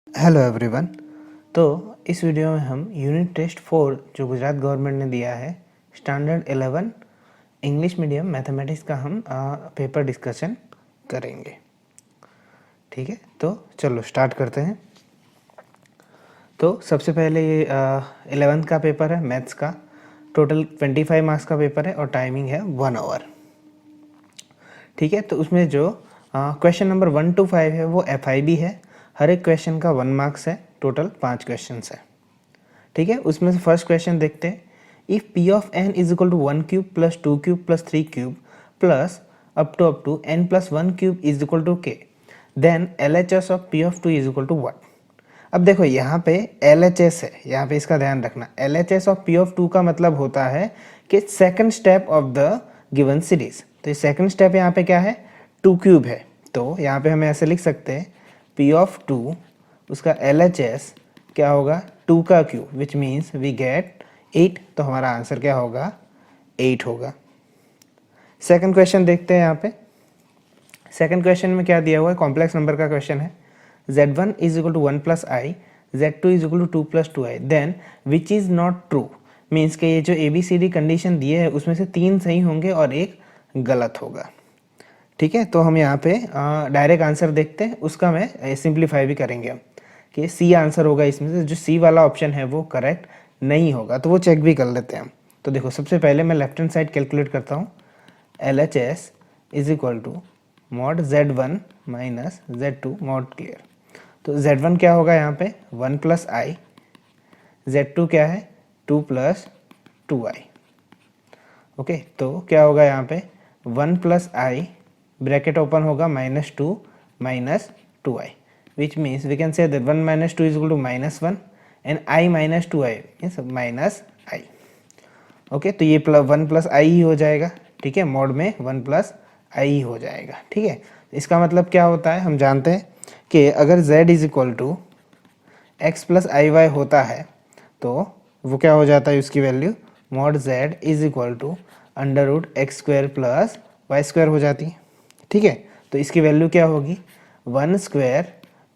Hello everyone. तो इस video में हम यूनिट टेस्ट 4 जो गुजरात गवर्नमेंट ने दिया है स्टैंडर्ड 11 इंग्लिश मीडियम मैथमेटिक्स का हम पेपर डिस्कशन करेंगे। ठीक है, तो चलो स्टार्ट करते हैं। तो सबसे पहले ये 11th का पेपर है मैथ्स का। टोटल 25 मार्क्स का पेपर है और टाइमिंग है 1 आवर। ठीक है, तो उसमें जो क्वेश्चन नंबर 1 to 5 है वो FIB है। हर एक क्वेश्चन का 1 मार्क्स है। टोटल 5 क्वेश्चन है। ठीक है, उसमें से फर्स्ट क्वेश्चन देखते हैं। If P of n is equal to 1 cube plus 2 cube plus 3 cube plus up to n plus 1 cube is equal to k, then LHS of P of 2 is equal to what. अब देखो यहाँ पे LHS है, यहाँ पे इसका ध्यान रखना। LHS ऑफ P ऑफ 2 का मतलब होता है कि second step of the given series. तो ये सेकंड स्टेप यहाँ पे क्या है, 2 क्यूब है। तो यहाँ पे हमें ऐसे लिख सकते हैं P ऑफ 2 उसका LHS क्या होगा, 2 का cube, which means we get 8। तो हमारा आंसर क्या होगा, 8 होगा। सेकंड क्वेश्चन देखते हैं। यहाँ पे सेकंड क्वेश्चन में क्या दिया हुआ है, कॉम्प्लेक्स नंबर का क्वेश्चन है। Z1 is equal to 1 plus i, Z2 is equal to 2 plus 2i, then which is not true. Means के ये जो ABCD कंडीशन दिए है उसमें से 3 सही होंगे और एक गलत होगा। ठीक है, तो हम यहाँ पे डायरेक्ट आंसर देखते हैं, उसका मैं सिंप्लीफाई भी करेंगे हम कि C आंसर होगा इसमें से। जो C वाला ऑप्शन है वो करेक्ट नहीं होगा, तो वो चेक भी कर लेते हैं हम। तो देखो सबसे पहले मैं लेफ्ट हैंड साइड कैलकुलेट करता हूँ। LHS is equal to mod Z1 minus Z2 mod clear. तो Z1 क्या होगा यहाँ पे 1 प्लस आई, Z2 क्या है 2 प्लस 2i। ओके, तो क्या होगा यहाँ पे 1 प्लस आई ब्रैकेट ओपन होगा -2 minus 2i, which means we can say that 1 minus 2 is equal to -1 and i minus 2i means minus i। Okay, तो ये 1 प्लस आई ही हो जाएगा। ठीक है, मॉड में 1 प्लस आई ही हो जाएगा। ठीक है, इसका मतलब क्या होता है, हम जानते हैं कि अगर z is equal to x plus i y होता है तो वो क्या हो जाता है, उसकी value mod z is equal to under root x square plus y square हो जाती है। ठीक है, तो इसकी वैल्यू क्या होगी 1 स्क्वायर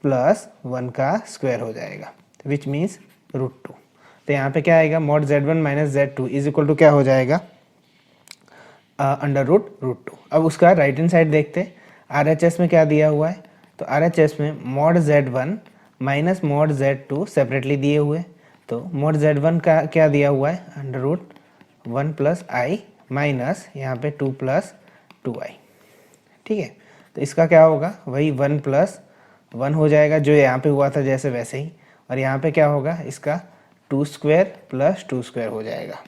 प्लस 1 का स्क्वायर हो जाएगा, विच मीन्स √2। तो यहाँ पे क्या आएगा mod Z1 minus Z2 is equal to क्या हो जाएगा अंडर रूट √2। अब उसका राइट हैंड साइड देखते हैं। RHS में क्या दिया हुआ है, तो RHS में mod Z1 minus mod Z2 separately दिए हुए। तो मॉड Z1 का क्या दिया हुआ है अंडर रूट 1 प्लस आई माइनस यहाँ पे 2 प्लस 2i। ठीक है, तो इसका क्या होगा वही 1 प्लस 1 हो जाएगा जो यहाँ पे हुआ था जैसे वैसे ही, और यहाँ पे क्या होगा इसका 2 स्क्वायर प्लस 2 स्क्वायर हो जाएगा।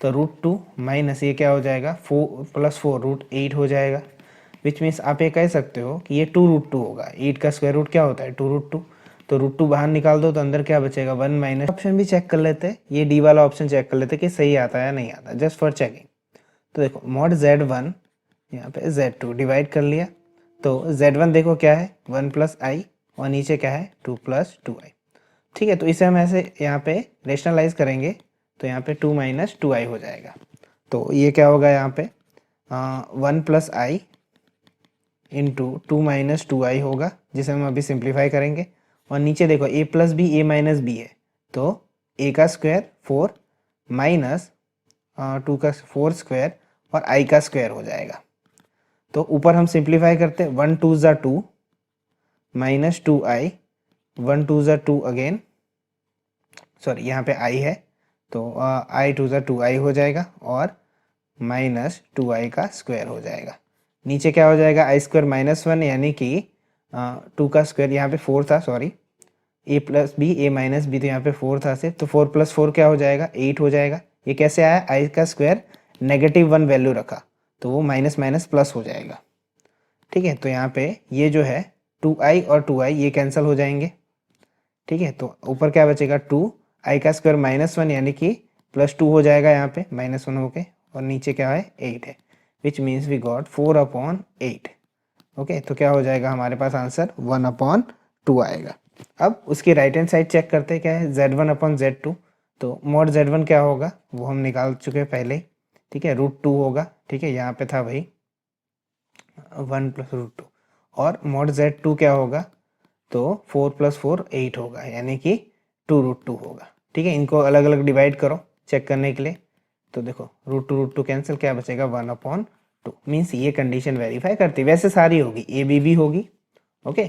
तो √2 माइनस ये क्या हो जाएगा 4 प्लस 4 √8 हो जाएगा, विच मीन्स आप ये कह सकते हो कि ये 2√2 होगा। 8 का स्क्वायर रूट क्या होता है 2√2। तो √2 बाहर निकाल दो तो अंदर क्या बचेगा 1 माइनस। ऑप्शन भी चेक कर लेते हैं, ये डी वाला ऑप्शन चेक कर लेते हैं कि सही आता है या नहीं आता, जस्ट फॉर चेकिंग। तो देखो मॉड Z1 यहाँ पे Z2 डिवाइड कर लिया। तो Z1 देखो क्या है 1 प्लस आई और नीचे क्या है 2 प्लस 2i। ठीक है, तो इसे हम ऐसे यहाँ पे रेशनलाइज करेंगे तो यहाँ पे 2 माइनस 2i हो जाएगा। तो ये क्या होगा यहाँ पे 1 प्लस आई इंटू 2 माइनस 2i होगा, जिसे हम अभी सिंप्लीफाई करेंगे। और नीचे देखो a plus b a minus b है, तो a का स्क्वायर 4 माइनस 2 का 4 स्क्वायर और i का स्क्वायर हो जाएगा। तो ऊपर हम सिंप्लीफाई करते 1 2 ज़ा 2 माइनस 2i, 1 2 ज़ा 2 अगेन, सॉरी यहाँ पे i है तो i 2 ज़ा 2i हो जाएगा और माइनस 2i का स्क्वायर हो जाएगा। नीचे क्या हो जाएगा i स्क्वायर माइनस 1 यानी कि 2 का स्क्वायर, यहाँ पे 4 था sorry, a plus b a minus b, तो यहाँ पे 4 था सिर्फ, तो 4 प्लस 4 क्या हो जाएगा 8 हो जाएगा। ये कैसे आया, i का स्क्वायर -1 वैल्यू रखा तो वो माइनस माइनस प्लस हो जाएगा। ठीक है, तो यहाँ पे ये जो है 2i और 2i ये कैंसिल हो जाएंगे। ठीक है, तो ऊपर क्या बचेगा 2i का स्क्वायर -1 यानी कि +2 हो जाएगा यहाँ पे -1 होके, और नीचे क्या है 8 है, which means we got 4/8। Okay, तो क्या हो जाएगा हमारे पास आंसर 1/2 आएगा। अब उसकी राइट हैंड साइड चेक करते हैं क्या है Z1/Z2। तो मॉड Z1 क्या होगा वो हम निकाल चुके हैं पहले ही। ठीक है, √2 होगा। ठीक है, यहाँ पे था वही 1 + √2। और मॉड Z2 क्या होगा तो 4 + 4 8 होगा, यानी कि 2√2 होगा। ठीक है, इनको अलग अलग डिवाइड करो चेक करने के लिए। तो देखो √2 कैंसिल, क्या बचेगा 1/2 मीन्स ये कंडीशन वेरीफाई करती, वैसे सारी होगी, ए बी भी होगी। ओके,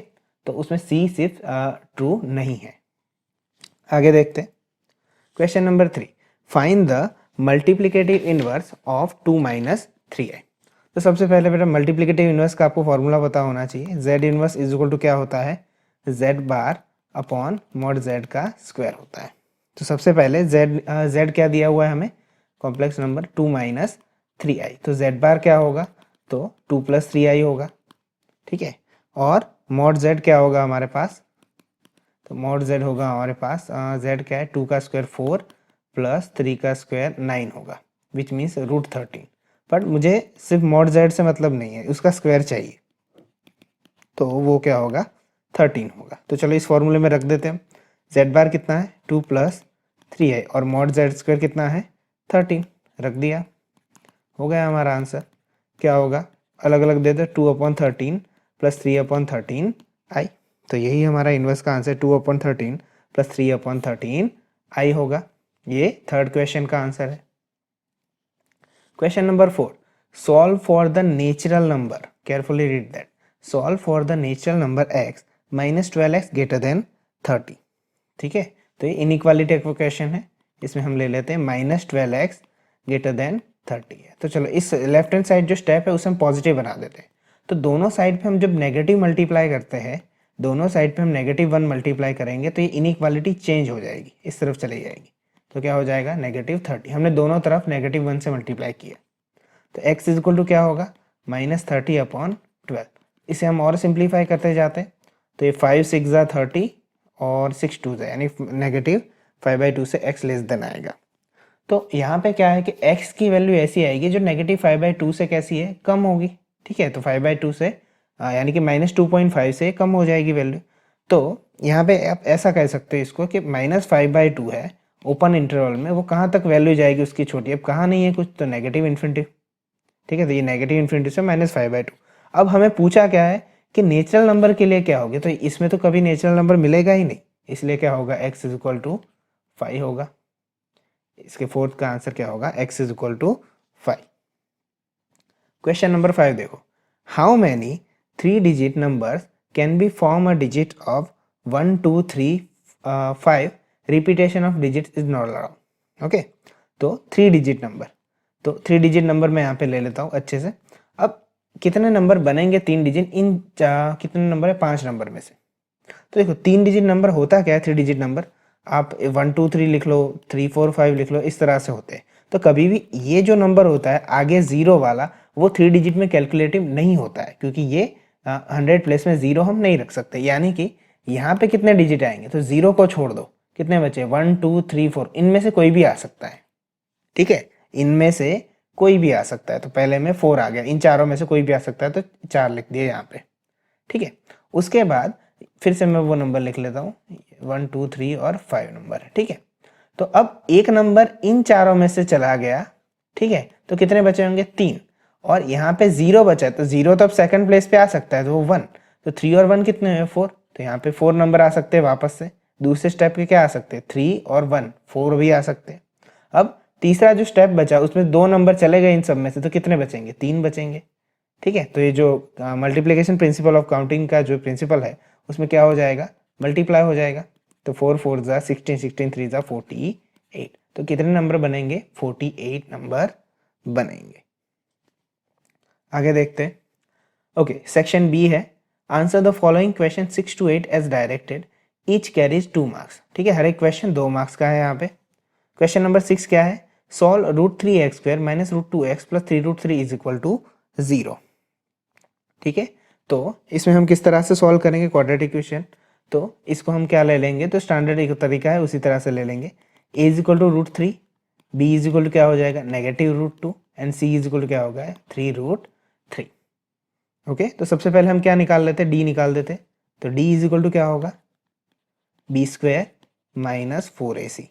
तो उसमें सी सिर्फ ट्रू नहीं है। आगे देखते हैं question number 3, find the multiplicative inverse of 2 - 3i। तो सबसे पहले बेटा मल्टीप्लिकेटिव इनवर्स का आपको फॉर्मूला पता होना चाहिए। z inverse is equal to क्या होता है, z bar upon mod z का स्क्वायर होता है। तो सबसे पहले z क्या दिया हुआ है हमें, कॉम्प्लेक्स नंबर 2 - 3i, तो z बार क्या होगा, तो 2 + 3i होगा। ठीक है, और मॉड z क्या होगा हमारे पास, तो मॉड z होगा हमारे पास z क्या है, 2 का स्क्वायर 4 + 3 का स्क्वायर 9 होगा, विच मीन्स √13। बट मुझे सिर्फ मॉड z से मतलब नहीं है, उसका स्क्वायर चाहिए, तो वो क्या होगा 13 होगा। तो चलो इस फॉर्मूले में रख देते हैं। z बार कितना है 2 + 3i और मॉड z स्क्वायर कितना है 13, रख दिया, हो गया हमारा आंसर। क्या होगा, अलग अलग दे दो, 2/13 + 3/13i। तो यही हमारा इन्वर्स का आंसर 2/13 + 3/13i होगा। ये थर्ड क्वेश्चन का आंसर है। Question number 4, solve for the natural number, carefully read that, solve for the natural number x - 12x > 30। ठीक है, तो ये इनइक्वालिटी का क्वेश्चन है, इसमें हम ले लेते हैं -12x > 30 है। तो चलो इस लेफ्ट हैंड साइड जो स्टेप है उसे हम पॉजिटिव बना देते हैं। तो दोनों साइड पे हम जब नेगेटिव मल्टीप्लाई करते हैं, दोनों साइड पे हम -1 मल्टीप्लाई करेंगे तो ये इनइक्वालिटी चेंज हो जाएगी, इस तरफ चली जाएगी। तो क्या हो जाएगा -30, हमने दोनों तरफ -1 से मल्टीप्लाई किया। तो x इज इक्वल टू क्या होगा -30/12। इसे हम और सिंप्लीफाई करते जाते हैं, तो ये 5 6 ज़ा 30 और 6 2 ज़ा, यानी -5/2 से x लेस देन आएगा। तो यहाँ पे क्या है कि x की वैल्यू ऐसी आएगी जो -5/2 से कैसी है, कम होगी। ठीक है, तो 5/2 से यानी कि -2.5 से कम हो जाएगी वैल्यू। तो यहाँ पे आप ऐसा कह सकते हो इसको कि -5/2 है ओपन इंटरवल में, वो कहाँ तक वैल्यू जाएगी उसकी छोटी, अब कहाँ नहीं है कुछ, तो नेगेटिव इन्फिनिटी। ठीक है, तो ये नेगेटिव इन्फिनिटी से -5/2। अब हमें पूछा क्या है कि नेचुरल नंबर के लिए क्या होगी, तो इसमें तो कभी नेचुरल नंबर मिलेगा ही नहीं, इसलिए क्या होगा x इज इक्वल टू 5 होगा। इसके फोर्थ का आंसर क्या होगा, x is equal to 5। Question number 5 देखो, how many 3 digit numbers can be form a digit of 1 2 3 5, repetition of digit is not allowed. Okay, तो 3 डिजिट नंबर, तो 3 digit number मैं यहाँ पे ले लेता हूँ अच्छे से। अब कितने नंबर बनेंगे 3 डिजिट, इन कितने नंबर है 5 नंबर में से। तो देखो 3 डिजिट नंबर होता क्या है, 3 डिजिट नंबर आप 1 2 3 लिख लो, 3 4 5 लिख लो, इस तरह से होते हैं। तो कभी भी ये जो नंबर होता है आगे जीरो वाला, वो 3 डिजिट में कैलकुलेटिव नहीं होता है, क्योंकि ये 100 प्लेस में जीरो हम नहीं रख सकते। यानी कि यहाँ पे कितने डिजिट आएंगे, तो जीरो को छोड़ दो, कितने बचे 1 2 3 4, इनमें से कोई भी आ सकता है। ठीक है, इनमें से कोई भी आ सकता है, तो पहले में 4 आ गया, इन चारों में से कोई भी आ सकता है, तो 4 लिख दिए यहाँ पे। ठीक है, उसके बाद फिर से मैं वो नंबर लिख लेता हूँ, 1 2 3 और 5 नंबर है। ठीक है, तो अब एक नंबर इन चारों में से चला गया। ठीक है, तो कितने बचे होंगे 3, और यहाँ पे 0 बचा है, तो 0 तो अब सेकंड प्लेस पे आ सकता है, तो वो 1, तो 3 और 1 कितने हैं 4, तो यहाँ पे 4 नंबर आ सकते हैं वापस से। दूसरे स्टेप के क्या आ सकते हैं 3 और 1, 4 भी आ सकते हैं। अब तीसरा जो स्टेप बचा उसमें 2 नंबर चले गए इन सब में से, तो कितने बचेंगे 3 बचेंगे। ठीक है, तो ये जो मल्टीप्लिकेशन प्रिंसिपल ऑफ काउंटिंग का जो प्रिंसिपल है उसमें क्या हो जाएगा, मल्टीप्लाई हो जाएगा। तो 4 4 ज़ा 16, 16 3 ज़ा 48, तो कितने नंबर बनेंगे 48 नंबर बनेंगे। आगे देखते हैं। ओके, सेक्शन बी है, answer the following question 6 to 8 as directed, each carries 2 marks. ठीक है, हर एक क्वेश्चन 2 मार्क्स का है यहाँ पे। क्वेश्चन नंबर 6 क्या है, solve √3x² - √2x + 3√3 is equal to 0। ठीक है, तो इसमें हम किस तरह से सॉल्व करेंगे क्वाड्रेटिक इक्वेशन, तो इसको हम क्या ले लेंगे, तो स्टैंडर्ड एक तरीका है उसी तरह से ले लेंगे। a is equal to √3, b is equal to क्या हो जाएगा -√2 and c is equal to क्या होगा 3√3। ओके, तो सबसे पहले हम क्या निकाल लेते हैं, d निकाल देते, तो d इज इक्वल टू क्या होगा b² - 4ac।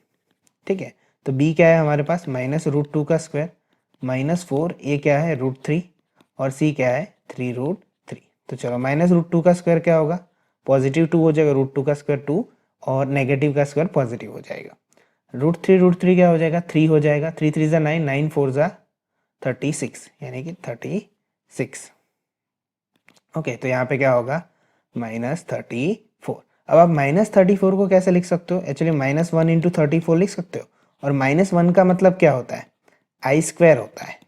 ठीक है, तो b क्या है हमारे पास -√2 का स्क्वायर -4, a क्या है √3 और c क्या है 3√3। तो चलो -√2 का स्क्वायर क्या होगा पॉजिटिव 2 हो जाएगा, रूट 2 का स्क्वायर 2 और नेगेटिव का स्क्वायर पॉजिटिव हो जाएगा। रूट थ्री क्या हो जाएगा, 3 हो जाएगा, 3 3 ज़ा 9, 9 4 ज़ा 36 यानी कि 36। ओके, तो यहाँ पे क्या होगा -34। अब आप -34 को कैसे लिख सकते हो, एक्चुअली -1 इंटू 34 लिख सकते हो, और -1 का मतलब क्या होता है, आई स्क्वायर होता है।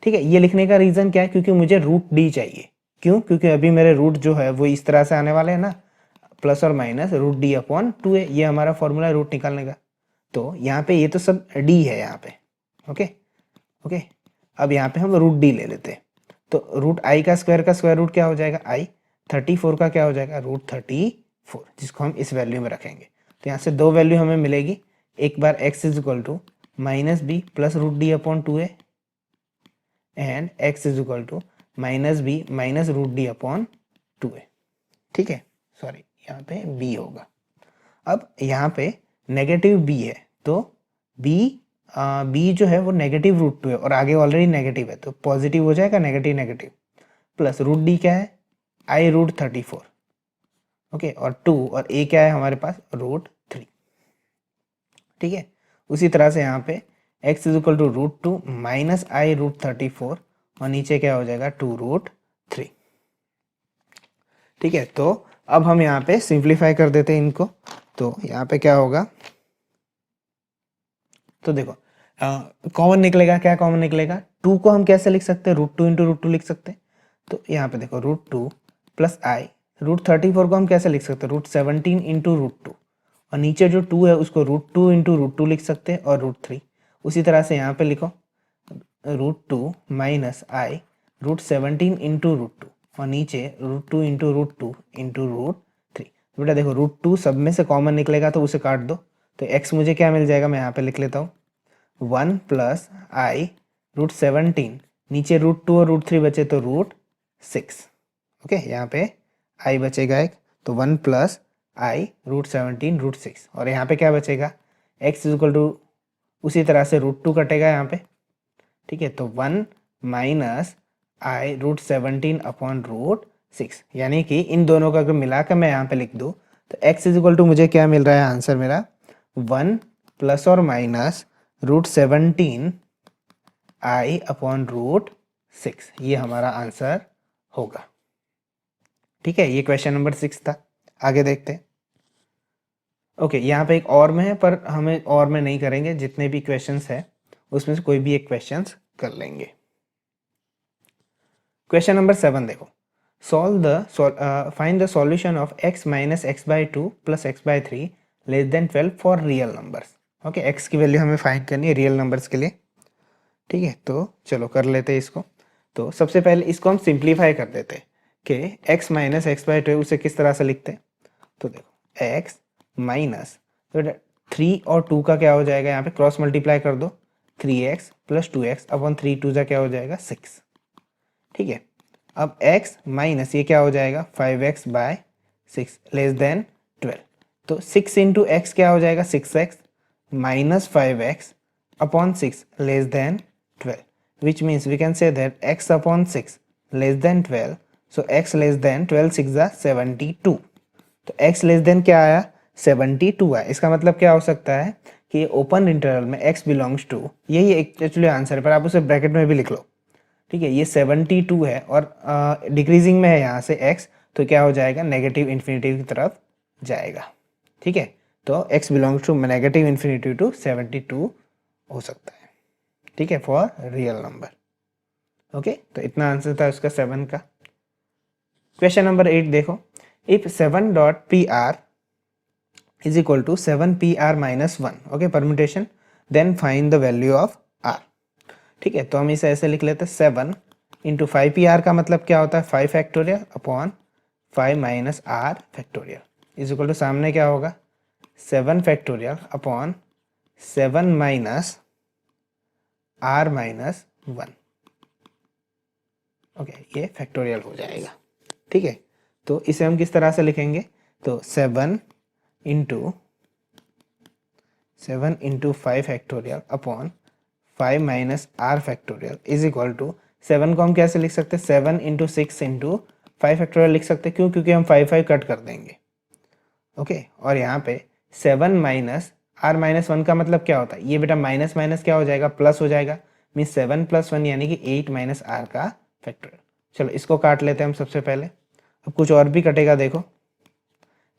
ठीक है, ये लिखने का रीज़न क्या है, क्योंकि मुझे रूट डी चाहिए। क्यों, क्योंकि अभी मेरे रूट जो है वो इस तरह से आने वाले हैं ना, प्लस और माइनस रूट डी अपॉन 2 है, ये हमारा फॉर्मूला है रूट निकालने का। तो यहाँ पे ये तो सब डी है यहाँ पे। ओके ओके, अब यहाँ पे हम रूट डी ले लेते हैं। तो रूट आई का स्क्वायर रूट क्या हो जाएगा आई, 34 का क्या हो जाएगा रूट 34, जिसको हम इस वैल्यू में रखेंगे। तो यहाँ से दो वैल्यू हमें मिलेगी, एक बार x is equal to minus b plus root d upon 2a and x is equal to minus b minus root d upon 2a। ठीक है, सॉरी यहाँ पे b होगा। अब यहाँ पे नेगेटिव b है, तो b जो है वो नेगेटिव रूट 2 है और आगे ऑलरेडी नेगेटिव है, तो पॉजिटिव हो जाएगा, negative negative, plus root d क्या है आई रूट 34। ओके, और 2 और a क्या है हमारे पास रूट 3। ठीक है, उसी तरह से यहाँ पे x is equal to root 2 minus i root 34 और नीचे क्या हो जाएगा 2√3। ठीक है, तो अब हम यहाँ पे सिंप्लीफाई कर देते हैं इनको। तो यहाँ पे क्या होगा, तो देखो कॉमन निकलेगा, क्या कॉमन निकलेगा, 2 को हम कैसे लिख सकते हैं, रूट 2 इंटू रूट 2 लिख सकते हैं। तो यहाँ पे देखो रूट 2 प्लस आई रूट 34 को हम कैसे लिख सकते हैं, रूट 17 इंटू रूट 2, और नीचे जो 2 है उसको रूट 2 इंटू रूट 2 लिख सकते हैं, और रूट 3। उसी तरह से यहाँ पे लिखो root 2 minus i root 17 into root 2 और नीचे root 2 into root 2 into root 3। बेटा देखो रूट 2 सब में से कॉमन निकलेगा तो उसे काट दो, तो x मुझे क्या मिल जाएगा, मैं यहाँ पे लिख लेता हूँ 1 प्लस आई रूट 17, नीचे रूट 2 और रूट 3 बचे तो रूट 6। ओके, यहाँ पे आई बचेगा एक, तो 1 प्लस आई रूट 17 रूट 6, और यहाँ पे क्या बचेगा x इज इक्वल टू उसी तरह से रूट 2 कटेगा यहाँ पे। ठीक है, तो 1 minus i root 17 upon root 6, यानी कि इन दोनों का अगर मिलाकर मैं यहाँ पे लिख दूँ तो x इज इक्वल टू मुझे क्या मिल रहा है, आंसर मेरा 1 प्लस और माइनस रूट 17 आई अपॉन रूट 6, ये हमारा आंसर होगा। ठीक है, ये क्वेश्चन नंबर 6 था। आगे देखते हैं। ओके, यहाँ पे एक और में है, पर हमें और में नहीं करेंगे, जितने भी क्वेश्चंस है उसमें से कोई भी एक क्वेश्चंस कर लेंगे। क्वेश्चन नंबर 7 देखो, find the solution of x minus x/2 plus x/3 less than 12 for real numbers. Okay, x की वैल्यू हमें फाइंड करनी है रियल नंबर्स के लिए। ठीक है, तो चलो कर लेते हैं इसको। तो सबसे पहले इसको हम सिंप्लीफाई कर देते हैं कि x माइनस x/2 उसे किस तरह से लिखते हैं। तो देखो x माइनस 3 और 2 का क्या हो जाएगा, यहाँ पे क्रॉस मल्टीप्लाई कर दो, 3x प्लस 2x अपॉन 3 2 का क्या हो जाएगा 6। ठीक है, अब x माइनस ये क्या हो जाएगा 5x/6 लेस देन 12, तो 6 इंटू एक्स क्या हो जाएगा 6x minus 5x upon 6 less than 12, which means we can say that x upon 6 less than 12, so x less than 12 6 72। तो x लेस देन क्या आया 72 आया। इसका मतलब क्या हो सकता है कि ये ओपन इंटरवल में x बिलोंग्स टू, यही एक्चुअली आंसर है, पर आप उसे ब्रैकेट में भी लिख लो। ठीक है, ये 72 है और डिक्रीजिंग में है यहाँ से x, तो क्या हो जाएगा नेगेटिव इन्फिनिटी की तरफ जाएगा। ठीक है, तो x belongs to negative infinity to 72 हो सकता है। ठीक है, फॉर रियल नंबर। ओके, तो इतना आंसर था उसका 7 का। क्वेश्चन नंबर 8 देखो, if 7.pr is equal to 7pr minus 1, okay permutation, then find the value of r। ठीक है, तो हम इसे ऐसे लिख लेते हैं 7 इंटू 5pr का मतलब क्या होता है 5 factorial upon 5 minus r factorial is equal to सामने क्या होगा 7 factorial upon 7 minus r minus 1। Okay, ये फैक्टोरियल हो जाएगा। ठीक है, तो इसे हम किस तरह से लिखेंगे, तो 7 into 5 factorial upon 5 minus r factorial is equal to 7 को हम कैसे लिख सकते हैं 7 इंटू 6 इंटू 5 फैक्टोरियल लिख सकते हैं, क्यों? क्योंकि हम 5 कट कर देंगे। ओके, और यहाँ पे 7 माइनस आर माइनस 1 का मतलब क्या होता है? ये बेटा माइनस माइनस क्या हो जाएगा? प्लस हो जाएगा। मीन 7 + 1 यानी कि 8 माइनस आर का फैक्टोरियल। चलो इसको काट लेते हैं हम सबसे पहले। अब कुछ और भी कटेगा, देखो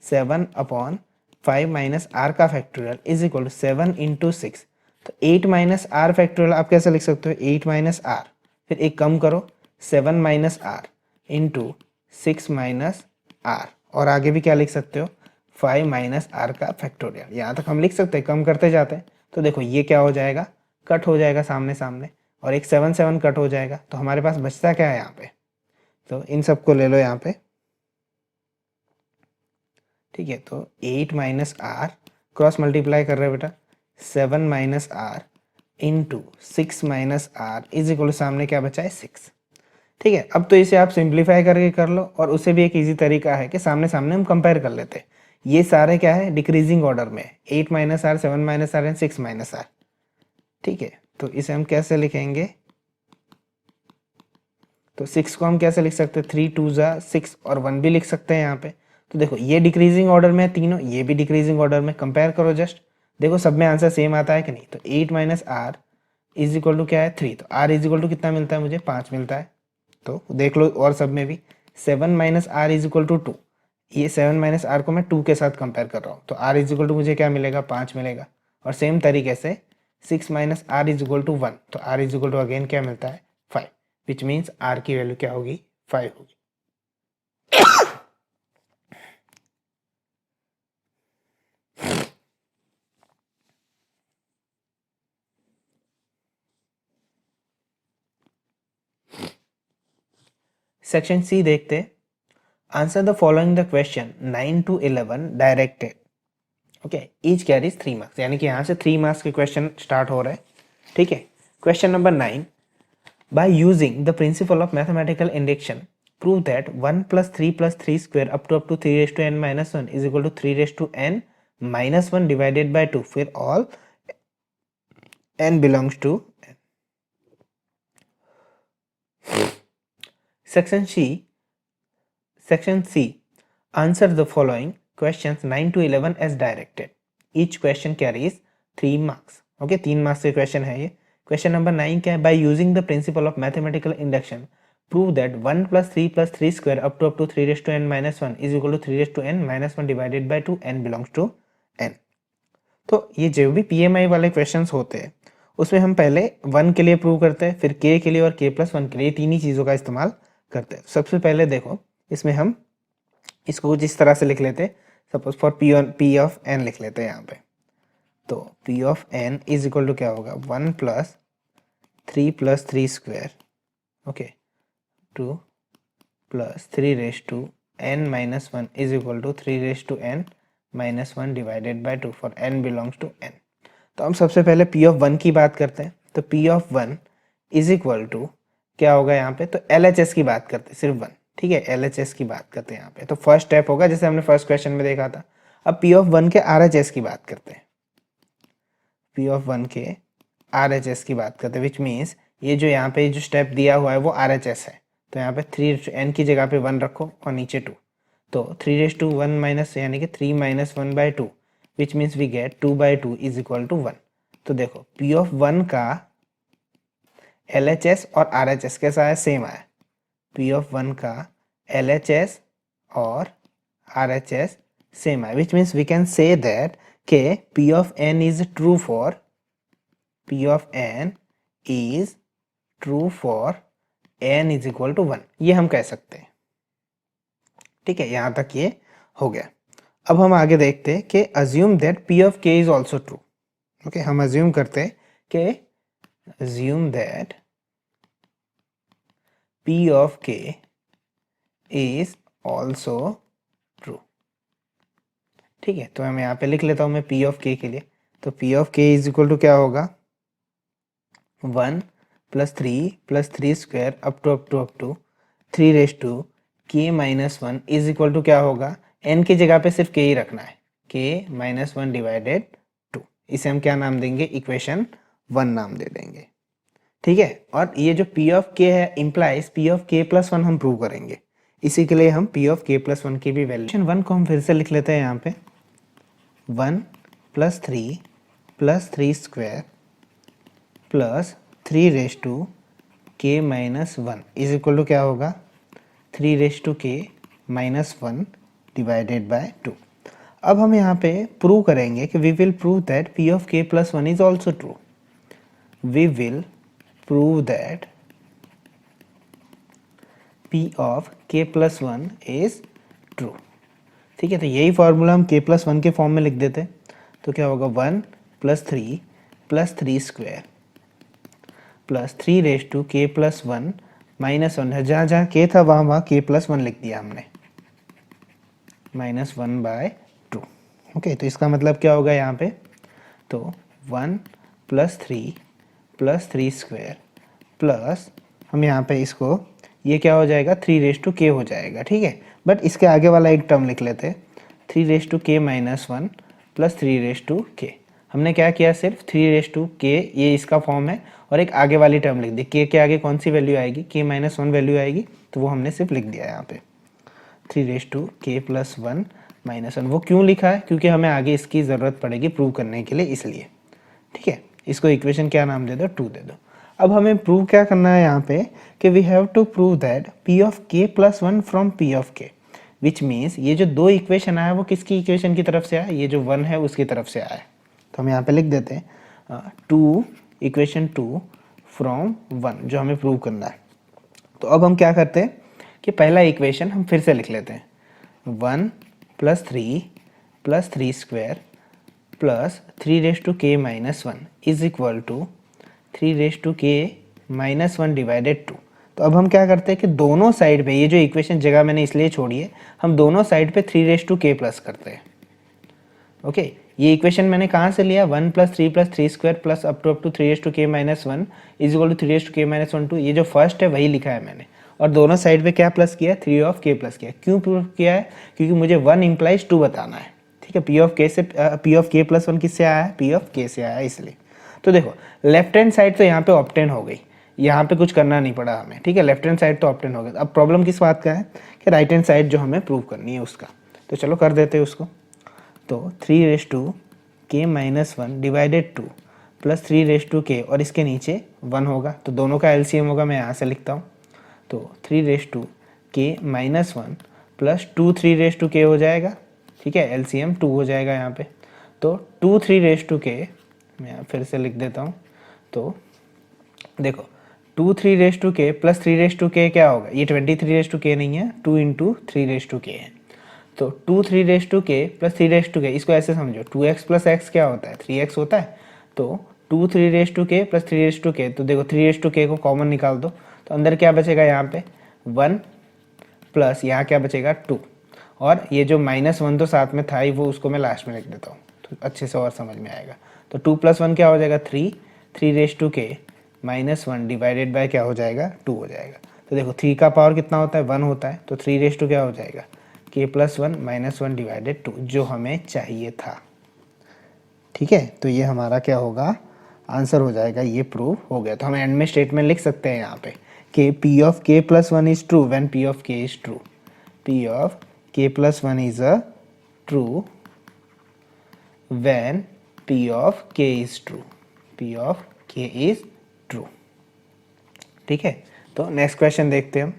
7/5 माइनस आर का फैक्टोरियल इज इक्वल टू 7 × 6। तो 8 माइनस आर फैक्टोरियल आप कैसे लिख सकते हो? 8 माइनस आर, फिर एक कम करो 7 minus r into 6 minus r, और आगे भी क्या लिख सकते हो? 5 माइनस आर का फैक्टोरियल। यहाँ तक हम लिख सकते हैं, कम करते जाते हैं। तो देखो ये क्या हो जाएगा? कट हो जाएगा सामने सामने, और एक 7 कट हो जाएगा। तो हमारे पास बचता क्या है यहाँ पे? तो इन सबको ले लो यहाँ पे, ठीक है। तो 8 माइनस आर क्रॉस मल्टीप्लाई कर रहे हो बेटा, 7 minus r into 6 minus r is equal सामने क्या बचा है? 6। ठीक है, अब तो इसे आप सिंप्लीफाई करके कर लो, और उसे भी एक इजी तरीका है कि सामने सामने हम कंपेयर कर लेते हैं। ये सारे क्या है? डिक्रीजिंग ऑर्डर में, 8 minus r, 7 minus r and 6 minus r. ठीक है, तो इसे हम कैसे लिखेंगे? तो 6 को हम कैसे लिख सकते हैं? 3 2 ज़ा 6, और 1 भी लिख सकते हैं यहाँ पे। तो देखो ये डिक्रीजिंग ऑर्डर में है तीनों, ये भी डिक्रीजिंग ऑर्डर में। कंपेयर करो जस्ट, देखो सब में आंसर सेम आता है कि नहीं? तो 8 minus r is equal to क्या है? 3। तो आर इज इक्वल टू कितना मिलता है मुझे? 5 मिलता है। तो देख लो और सब में भी 7 minus r is equal to 2। ये 7 माइनस आर को मैं 2 के साथ कंपेयर कर रहा हूँ, तो आर इज इक्वल टू मुझे क्या मिलेगा? 5 मिलेगा। और सेम तरीके से 6 minus r is equal to 1, तो r is equal to again क्या मिलता है? 5, विच मीन्स आर की वैल्यू क्या होगी? 5 होगी। सेक्शन सी देखते, answer the following the question 9 to 11 directed. Okay, each carries 3 marks, यानी कि यहाँ से 3 मार्क्स के क्वेश्चन स्टार्ट हो रहे हैं। ठीक है, question number 9, by using the principle of mathematical induction prove that 1 + 3 + 3 square up to 3n - 1 is equal to 3n - 1 divided by 2, फिर all n belongs to n। Section C, answer the following questions 9 to 11 as directed. Each question carries 3 marks. Okay, 3 marks के question है ये। Question number 9 क्या है? By using the principle of mathematical induction prove that 1 + 3 + 3 square up to 3n - 1 is equal to 3n - 1 divided by 2, n belongs to n। तो ये जो भी PMI वाले क्वेश्चंस होते हैं उसमें हम पहले 1 के लिए प्रूव करते हैं, फिर k के लिए और k+1 के लिए, तीन ही चीज़ों का इस्तेमाल करते हैं। सबसे पहले देखो इसमें हम इसको कुछ इस तरह से लिख लेते, suppose for p of n लिख लेते हैं यहाँ पे। तो p of n is equal to क्या होगा? 1 + 3 + 3 square, okay, 2 + 3n - 1 is equal to 3n - 1 divided by 2 for n belongs to n। तो हम सबसे पहले p ऑफ 1 की बात करते हैं। तो p of 1 is equal to क्या होगा यहाँ पे? तो LHS की बात करते हैं, सिर्फ 1। ठीक है, LHS की बात करते हैं यहाँ पे। तो फर्स्ट स्टेप होगा जैसे हमने फर्स्ट क्वेश्चन में देखा था। अब p ऑफ 1 के RHS की बात करते हैं। p ऑफ 1 के RHS की बात करते हैं, विच मीन्स ये जो यहाँ पे जो स्टेप दिया हुआ है वो RHS है। तो यहाँ पे 3n की जगह पे 1 रखो और नीचे 2। तो 3 - 1 यानी कि 3 - 1/2, which means we get 2/2 is equal to 1। तो देखो p ऑफ 1 का LHS और RHS कैसा है? सेम आया। p ऑफ 1 का LHS और RHS सेम है, which means we can say that के p of n is true for n is equal to 1, ये हम कह सकते हैं। ठीक है, यहां तक ये हो गया। अब हम आगे देखते हैं कि assume that p of k is also true. Okay, हम अज्यूम करते हैं कि assume that p of k is also true। ठीक है, तो मैं यहाँ पे लिख लेता हूँ मैं p of k के लिए। तो p of k is equal to क्या होगा? 1 + 3 + 3 square up to 3k - 1 is equal to क्या होगा? n की जगह पे सिर्फ k ही रखना है, k - 1 डिवाइडेड 2। इसे हम क्या नाम देंगे? इक्वेशन 1 नाम दे देंगे। ठीक है, और ये जो p ऑफ k है इंप्लाइज p ऑफ k + 1 हम प्रूव करेंगे। इसी के लिए हम P of K plus one की भी वैल्यू वन को हम फिर से लिख लेते हैं यहाँ पे 1 + 3 स्क्वायर प्लस 3 रेज टू के minus one is equal to क्या होगा 3 रेज टू के माइनस वन डिवाइडेड बाय 2। अब हम यहाँ पे प्रूव करेंगे कि we will prove that P of K plus one is also true. We will prove that P of K plus one is true. ठीक है, तो यही फॉर्मूला हम के प्लस वन के फॉर्म में लिख देते। तो क्या होगा 1 + 3 स्क्वायर प्लस 3 रेज टू के प्लस वन माइनस वन, जहाँ जहाँ के था वहाँ के प्लस वन लिख दिया हमने, -1/2। ओके, तो इसका मतलब क्या होगा यहाँ पे, तो 1 + 3 स्क्वायर प्लस हम यहाँ पे इसको, ये क्या हो जाएगा 3 रेज टू के हो जाएगा। ठीक है, बट इसके आगे वाला एक टर्म लिख लेते हैं 3 रेज टू के minus one plus 3 raise to k. हमने क्या किया, सिर्फ 3 रेज टू के, ये इसका फॉर्म है, और एक आगे वाली टर्म लिख दी। के आगे कौन सी वैल्यू आएगी, के माइनस वन वैल्यू आएगी, तो वो हमने सिर्फ लिख दिया यहाँ पे 3 रेज टू के प्लस वन माइनस वन। वो क्यों लिखा है, क्योंकि हमें आगे इसकी ज़रूरत पड़ेगी प्रूव करने के लिए, इसलिए। ठीक है, इसको इक्वेशन क्या नाम दे दो, 2 दे दो। अब हमें प्रूव क्या करना है यहाँ पे कि we have to prove that P of K plus one from P of K, which means ये जो दो इक्वेशन आया वो किसकी इक्वेशन की तरफ से आया, ये जो वन है उसकी तरफ से आया। तो हम यहाँ पे लिख देते हैं इक्वेशन 2 फ्रॉम वन, जो हमें प्रूव करना है। तो अब हम क्या करते हैं कि पहला इक्वेशन हम फिर से लिख लेते हैं 1 + 3 स्क्वायर प्लस 3 रेज टू के minus one is equal to 3 raise to के माइनस वन डिवाइडेड 2। तो अब हम क्या करते हैं कि दोनों साइड पे, ये जो इक्वेशन जगह मैंने इसलिए छोड़ी है, हम दोनों साइड पे 3 रेज टू के प्लस करते हैं। ओके, ये इक्वेशन मैंने कहाँ से लिया, 1 + 3 square plus up to 3 raise to के minus one is equal to 3 raise to के माइनस वन 2। ये जो फर्स्ट है वही लिखा है मैंने, और दोनों साइड पे क्या प्लस किया, 3 ऑफ के प्लस किया। क्यों प्रूव किया है, क्योंकि मुझे 1 इम्प्लाइज 2 बताना है। ठीक है, P of K plus one किससे आया है, पी ऑफ के से आया है, इसलिए। तो देखो लेफ्ट हैंड साइड तो यहाँ पे ऑब्टेन हो गई, यहाँ पे कुछ करना नहीं पड़ा हमें। ठीक है, लेफ्ट हैंड साइड तो ऑब्टेन हो गया। अब प्रॉब्लम किस बात का है कि राइट हैंड साइड जो हमें प्रूव करनी है उसका। तो चलो कर देते हैं उसको। तो 3 रेज टू के minus one divided 2 plus 3 raise to k, और इसके नीचे 1 होगा, तो दोनों का एलसीएम होगा, मैं यहाँ से लिखता हूँ। तो 3 रेज टू के minus one plus 2 3 raise to k हो जाएगा। ठीक है, एलसीएम 2 हो जाएगा यहाँ पे। तो 2 3 रेज टू के, मैं फिर से लिख देता हूँ। तो देखो 2 3 रेज टू के प्लस 3 रेज टू के क्या होगा, ये 23 रेज टू के नहीं है, 2 × 3 रेज टू के है। तो 2 3 रेज टू के प्लस 3 रेज टू के, इसको ऐसे समझो 2x + x क्या होता है, 3x होता है। तो 2 3 रेज टू के प्लस 3 रेज टू के, तो देखो 3 रेज टू के को कॉमन निकाल दो, तो अंदर क्या बचेगा यहाँ पे 1 प्लस यहाँ क्या बचेगा 2, और ये जो -1 तो साथ में था ही, वो उसको मैं लास्ट में लिख देता हूँ, तो अच्छे से और समझ में आएगा। तो 2 + 1 क्या हो जाएगा 3 रेज टू के माइनस वन डिवाइडेड बाय क्या हो जाएगा 2 हो जाएगा। तो देखो 3 का पावर कितना होता है 1 होता है, तो 3 रेज टू क्या हो जाएगा के plus one minus one divided 2, जो हमें चाहिए था। ठीक है, तो ये हमारा क्या होगा, आंसर हो जाएगा, ये प्रूव हो गया। तो हम एंड में स्टेटमेंट लिख सकते हैं यहाँ पे कि P of K plus one is true when P of के is true, P of K plus one is a true when P of के इज ट्रू, पी ऑफ के इज ट्रू। ठीक है, तो नेक्स्ट क्वेश्चन देखते हैं हम,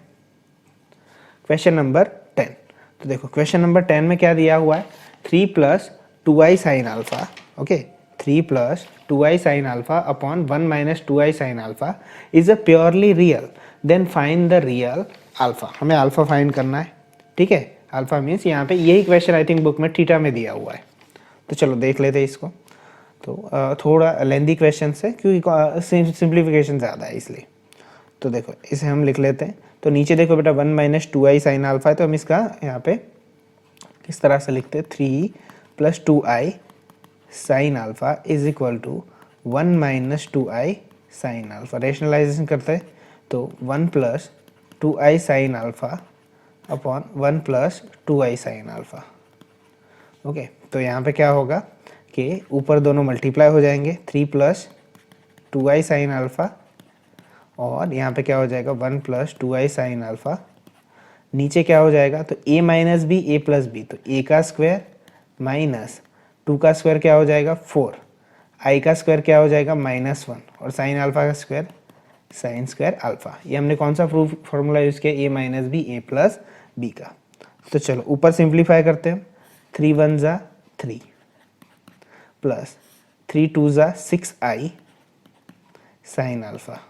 question number 10। तो देखो क्वेश्चन नंबर 10 में क्या दिया हुआ है, 3 + 2i sin alpha, okay, 3 + 2i sin alpha upon 1 - 2i sin alpha is a purely real, then find the real alpha. हमें अल्फा फाइंड करना है। ठीक है, अल्फा मीन्स यहाँ पे यही क्वेश्चन आई थिंक बुक में थीटा में दिया हुआ है। तो चलो देख लेते हैं इसको। तो थोड़ा लेंदी क्वेश्चन है क्योंकि सिंप्लीफिकेशन ज़्यादा है इसलिए। तो देखो इसे हम लिख लेते हैं। तो नीचे देखो बेटा 1 - 2i sin अल्फा है, तो हम इसका यहाँ पे किस तरह से लिखते हैं, 3 + 2i sin alpha is equal to 1 - 2i sin alpha. Rationalisation करते हैं तो 1 + 2i sin alpha upon 1 + 2i sin alpha. Okay, तो यहाँ पे क्या होगा कि ऊपर दोनों मल्टीप्लाई हो जाएंगे, 3 + 2i sin अल्फा, और यहाँ पे क्या हो जाएगा 1 + 2i sin अल्फा नीचे क्या हो जाएगा, तो a minus b a plus b, तो a का स्क्वायर माइनस 2 का स्क्वायर क्या हो जाएगा 4, i का स्क्वायर क्या हो जाएगा -1 और साइन अल्फा का स्क्वायर साइन स्क्वायर अल्फा। ये हमने कौन सा प्रूफ फॉर्मूला यूज़ किया, a minus b a plus b का। तो चलो ऊपर सिंप्लीफाई करते हैं, 3 1 ज़ा 3 प्लस 3 2 ज़ा 6i साइन अल्फा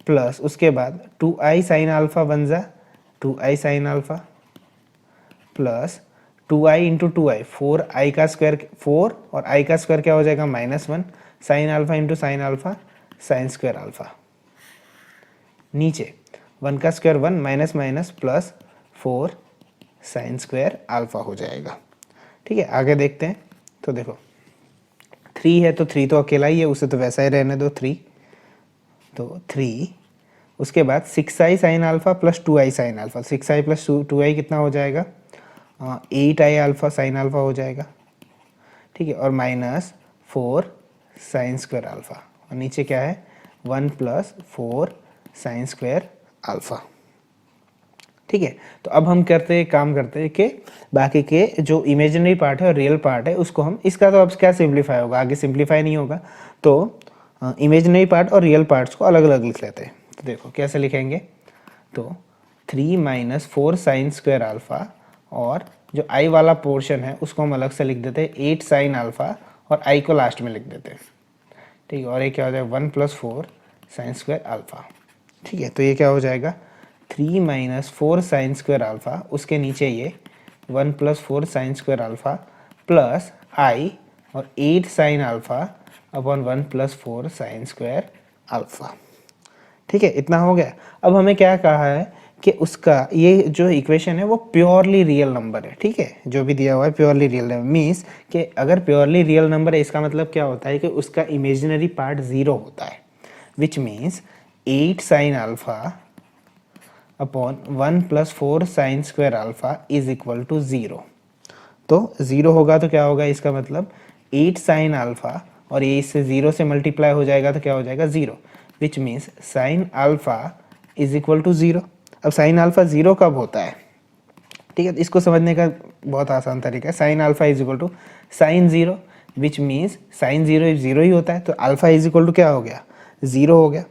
प्लस उसके बाद 2i साइन अल्फा 1 ज़ा 2i sine alpha plus 2i into 2i 4i का स्क्वायर 4 और i का स्क्वायर क्या हो जाएगा -1 sine alpha into sine alpha sign square alpha. नीचे 1 का square 1 minus minus plus 4 sine square alpha हो जाएगा। ठीक है, आगे देखते हैं। तो देखो 3 है तो 3 तो अकेला ही है, उसे तो वैसा ही रहने दो 3, तो 3 उसके बाद 6i sine alpha plus 2i sine alpha, 6i plus 2i कितना हो जाएगा 8i अल्फा साइन अल्फा हो जाएगा। ठीक है, और माइनस 4 साइन स्क्वायर अल्फा, और नीचे क्या है 1 प्लस 4 साइन स्क्वायर अल्फा। ठीक है, तो अब हम काम करते हैं कि बाकी के जो इमेजिनरी पार्ट है और रियल पार्ट है उसको हम, इसका तो अब क्या सिंप्लीफाई होगा, आगे सिंप्लीफाई नहीं होगा, तो इमेजिनरी पार्ट और रियल पार्ट्स को अलग अलग लिख लेते हैं। तो देखो कैसे लिखेंगे, तो 3 माइनस 4 साइन स्क्वायर अल्फा, और जो i वाला पोर्शन है उसको हम अलग से लिख देते हैं 8 साइन अल्फा, और i को लास्ट में लिख देते हैं। ठीक है, और ये क्या हो जाएगा 1 प्लस 4 साइन स्क्वायर अल्फा। ठीक है, तो ये क्या हो जाएगा 3 माइनस 4 साइन स्क्वायर अल्फा, उसके नीचे ये 1 plus 4 sine square alpha plus i और 8 sine alpha upon 1 plus 4 sine square alpha. ठीक है, इतना हो गया। अब हमें क्या कहा है कि उसका ये जो इक्वेशन है वो प्योरली रियल नंबर है। ठीक है, जो भी दिया हुआ है प्योरली रियल नंबर मीन्स कि अगर प्योरली रियल नंबर है इसका मतलब क्या होता है कि उसका इमेजिनरी पार्ट 0 होता है, which means 8 sine alpha upon 1 plus 4 sine square alpha is equal to 0। तो 0 होगा तो क्या होगा, इसका मतलब 8 साइन अल्फा और ये इससे 0 से मल्टीप्लाई हो जाएगा तो क्या हो जाएगा 0, which means sine alpha is equal to 0। अब साइन अल्फा 0 कब होता है, ठीक है, तो इसको समझने का बहुत आसान तरीका है, sine alpha is equal to sine 0, which means sine 0 0 ही होता है, तो अल्फा इज इक्वल टू क्या हो गया 0 हो गया।